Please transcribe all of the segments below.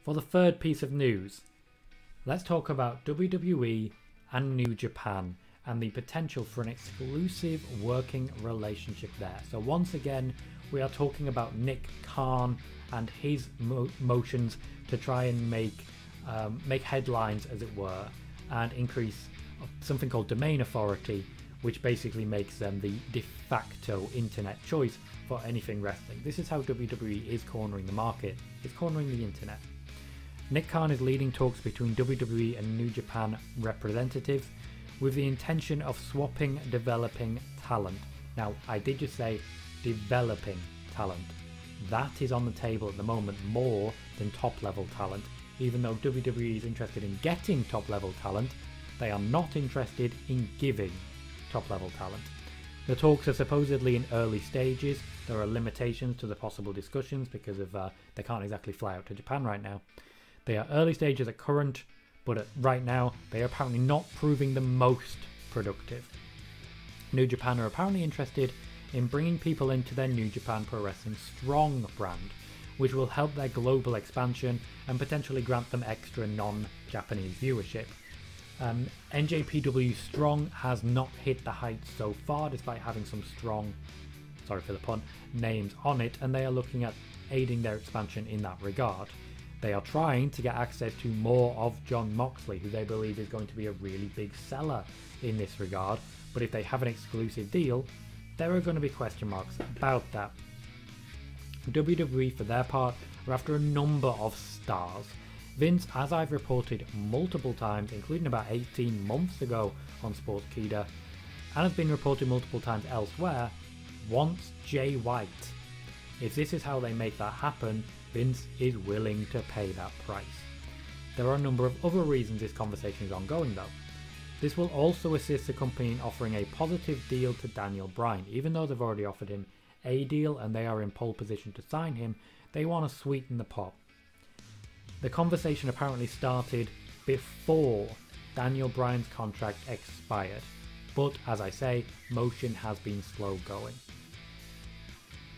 For the third piece of news, let's talk about WWE and New Japan and the potential for an exclusive working relationship there. So once again, we are talking about Nick Khan and his motions to try and make headlines, as it were, and increase something called domain authority, which basically makes them the de facto internet choice for anything wrestling. This is how WWE is cornering the market. It's cornering the internet. Nick Khan is leading talks between WWE and New Japan representatives with the intention of swapping developing talent. Now, I did just say developing talent. That is on the table at the moment more than top level talent. Even though WWE is interested in getting top level talent, they are not interested in giving top level talent. The talks are supposedly in early stages. There are limitations to the possible discussions because of they can't exactly fly out to Japan right now. They are early stages at current, but right now they are apparently not proving the most productive. New Japan are apparently interested in bringing people into their New Japan Pro Wrestling Strong brand, which will help their global expansion and potentially grant them extra non-Japanese viewership. NJPW Strong has not hit the heights so far, despite having some strong, sorry for the pun, names on it, and they are looking at aiding their expansion in that regard. They are trying to get access to more of Jon Moxley, who they believe is going to be a really big seller in this regard, but if they have an exclusive deal, there are going to be question marks about that. WWE, for their part, are after a number of stars. Vince, as I've reported multiple times, including about 18 months ago on Sportskeeda, and has been reported multiple times elsewhere, wants Jay White. If this is how they make that happen, Vince is willing to pay that price. There are a number of other reasons this conversation is ongoing though. This will also assist the company in offering a positive deal to Daniel Bryan. Even though they've already offered him a deal and they are in pole position to sign him, they want to sweeten the pot. The conversation apparently started before Daniel Bryan's contract expired, but as I say, motion has been slow going.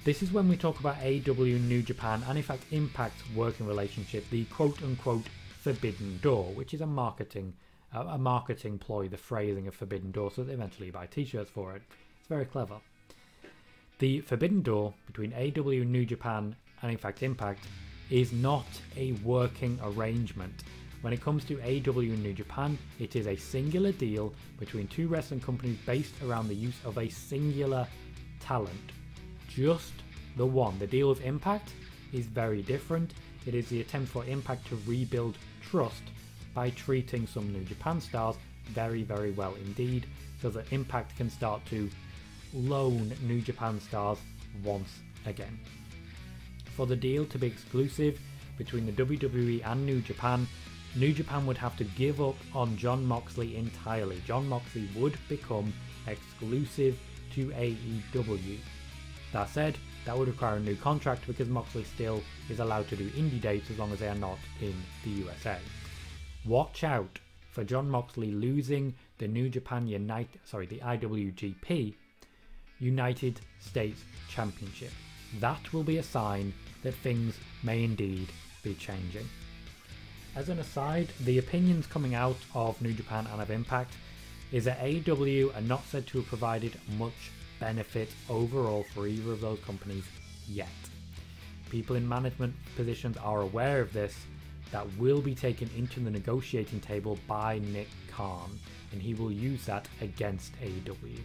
This is when we talk about AEW, New Japan, and in fact Impact's working relationship, the quote-unquote forbidden door, which is a marketing ploy, the phrasing of forbidden door, so that eventually you buy t-shirts for it. It's very clever. The forbidden door between AEW, New Japan, and in fact Impact is not a working arrangement. When it comes to AEW and New Japan, it is a singular deal between two wrestling companies based around the use of a singular talent. Just the one. The deal with Impact is very different. It is the attempt for Impact to rebuild trust by treating some New Japan stars very, very well indeed, so that Impact can start to loan New Japan stars once again. For the deal to be exclusive between the WWE and New Japan would have to give up on Jon Moxley entirely. Jon Moxley would become exclusive to AEW. That said, that would require a new contract because Moxley still is allowed to do indie dates as long as they are not in the USA. Watch out for Jon Moxley losing the New Japan the IWGP United States Championship. That will be a sign that things may indeed be changing. As an aside, the opinions coming out of New Japan and of Impact is that AEW are not said to have provided much benefit overall for either of those companies yet. People in management positions are aware of this. That will be taken into the negotiating table by Nick Khan, and he will use that against AEW.